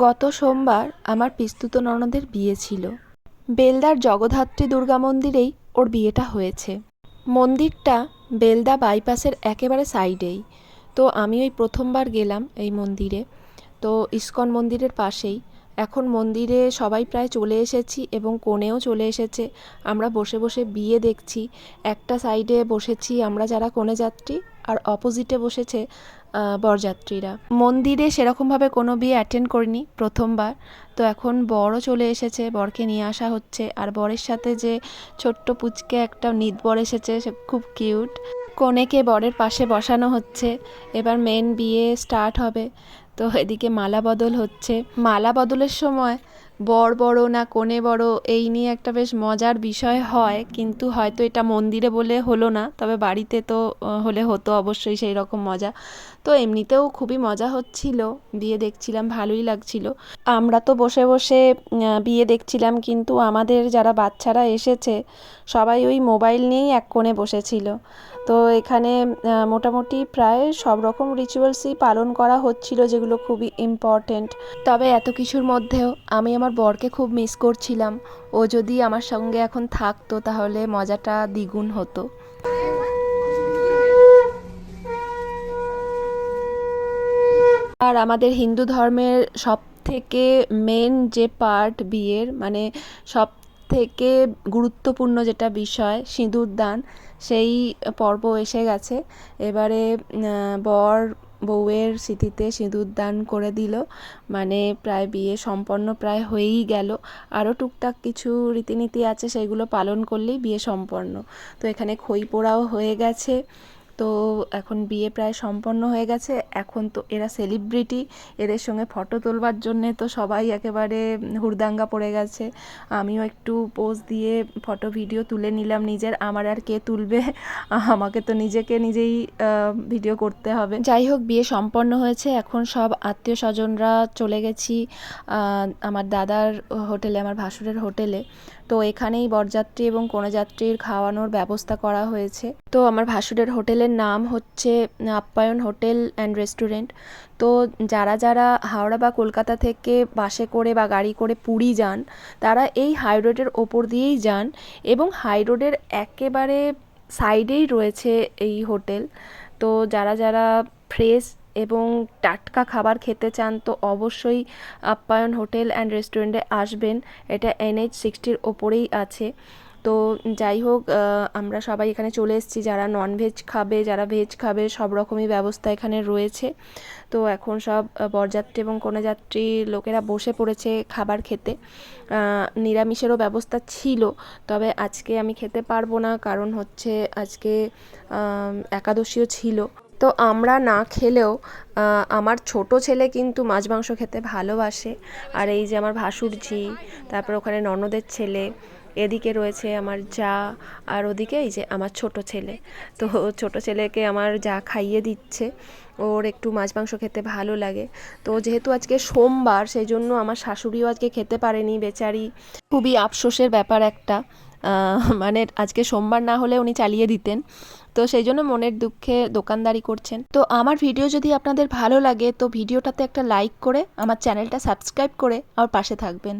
গত সোমবার আমার পিস্তুত ননদের বিয়ে ছিল। বেলদার জগদ্ধাত্রী দুর্গা মন্দিরেই ওর বিয়েটা হয়েছে। মন্দিরটা বেলদা বাইপাসের একেবারে সাইডেই। তো আমি ওই প্রথমবার গেলাম এই মন্দিরে। তো ইস্কন মন্দিরের পাশেই। এখন মন্দিরে সবাই প্রায় চলে এসেছি এবং কনেও চলে এসেছে। আমরা বসে বসে বিয়ে দেখছি। একটা সাইডে বসেছি আমরা যারা কনে যাত্রী, আর অপোজিটে বসেছে বরযাত্রীরা। মন্দিরে সেরকমভাবে কোনো বিয়ে অ্যাটেন্ড করিনি, প্রথমবার। তো এখন বরও চলে এসেছে, বরকে নিয়ে আসা হচ্ছে। আর বরের সাথে যে ছোট্ট পুচকে একটা নিতবর এসেছে, সে খুব কিউট। কনেকে বরের পাশে বসানো হচ্ছে। এবার মেন বিয়ে স্টার্ট হবে। তো এদিকে মালা বদল হচ্ছে। মালা বদলের সময় বর বড় না কনে বড় এই নিয়ে একটা বেশ মজার বিষয় হয়, কিন্তু হয়তো এটা মন্দিরে বলে হলো না, তবে বাড়িতে তো হলে হতো অবশ্যই সেই রকম মজা। তো এমনিতেও খুবই মজা হচ্ছিল, বিয়ে দেখছিলাম, ভালোই লাগছিল। আমরা তো বসে বসে বিয়ে দেখছিলাম, কিন্তু আমাদের যারা বাচ্চারা এসেছে সবাই ওই মোবাইল নিয়েই এক কোণে বসেছিল। তো এখানে মোটামুটি প্রায় সব রকম রিচুয়ালসই পালন করা হচ্ছিল, যেগুলো খুবই ইম্পর্টেন্ট। তবে এত কিছুর মধ্যেও আমি আমার বরকে খুব মিস করছিলাম। ও যদি আমার সঙ্গে এখন থাকতো তাহলে মজাটা দ্বিগুণ হতো। আর আমাদের হিন্দু ধর্মের সব থেকে মেন যে পার্ট বিয়ের, মানে সব থেকে গুরুত্বপূর্ণ যেটা বিষয়, সিঁদুর দান, সেই পর্ব এসে গেছে। এবারে বর বউয়ের স্মৃতিতে সিঁদুর দান করে দিল, মানে প্রায় বিয়ে সম্পন্ন প্রায় হয়েই গেল। আরও টুকটাক কিছু রীতিনীতি আছে, সেগুলো পালন করলেই বিয়ে সম্পন্ন। তো এখানে খই পোড়াও হয়ে গেছে। তো এখন বিয়ে প্রায় সম্পন্ন হয়ে গেছে। এখন তো এরা সেলিব্রিটি, এদের সঙ্গে ফটো তোলবার জন্যে তো সবাই একেবারে হুড়দাঙ্গা পড়ে গেছে। আমিও একটু পোজ দিয়ে ফটো ভিডিও তুলে নিলাম নিজের। আমার আর কে তুলবে, আমাকে তো নিজেই ভিডিও করতে হবে। যাই হোক, বিয়ে সম্পন্ন হয়েছে। এখন সব আত্মীয় স্বজনরা চলে গেছি আমার দাদার হোটেলে, আমার ভাসুরের হোটেলে। তো এখানেই বরযাত্রী এবং কনেযাত্রীর খাওয়ানোর ব্যবস্থা করা হয়েছে। তো আমার ভাসুরের হোটেলের নাম হচ্ছে আপ্যায়ন হোটেল অ্যান্ড রেস্টুরেন্ট। তো যারা যারা হাওড়া বা কলকাতা থেকে বাসে করে বা গাড়ি করে পুরী যান, তারা এই হাই রোডের ওপর দিয়েই যান, এবং হাই রোডের একেবারে সাইডেই রয়েছে এই হোটেল। তো যারা যারা ফ্রেশ এবং টাটকা খাবার খেতে চান তো অবশ্যই আপ্যায়ন হোটেল অ্যান্ড রেস্টুরেন্টে আসবেন। এটা NH-60 ওপরেই আছে। তো যাই হোক, আমরা সবাই এখানে চলে এসেছি। যারা ননভেজ খাবে, যারা ভেজ খাবে, সব রকমই ব্যবস্থা এখানে রয়েছে। তো এখন সব বরযাত্রী এবং কনেযাত্রী লোকেরা বসে পড়েছে খাবার খেতে। নিরামিষেরও ব্যবস্থা ছিল, তবে আজকে আমি খেতে পারবো না, কারণ হচ্ছে আজকে একাদশীও ছিল। তো আমরা না খেলেও আমার ছোট ছেলে কিন্তু মাছ মাংস খেতে ভালোবাসে। আর এই যে আমার ভাসুরঝি, তারপর ওখানে ননদের ছেলে, এদিকে রয়েছে আমার যা, আর ওদিকে এই যে আমার ছোট ছেলে। তো ছোট ছেলেকে আমার যা খাইয়ে দিচ্ছে, ওর একটু মাছ মাংস খেতে ভালো লাগে। তো যেহেতু আজকে সোমবার, সেই জন্য আমার শাশুড়িও আজকে খেতে পারেনি বেচারি। খুবই আফসোসের ব্যাপার একটা, মানে আজকে সোমবার না হলে উনি চালিয়ে দিতেন। তো সেই জন্য মনের দুঃখে দোকানদারি করছেন। তো আমার ভিডিও যদি আপনাদের ভালো লাগে তো ভিডিওটাতে একটা লাইক করে আমার চ্যানেলটা সাবস্ক্রাইব করে আমার পাশে থাকবেন।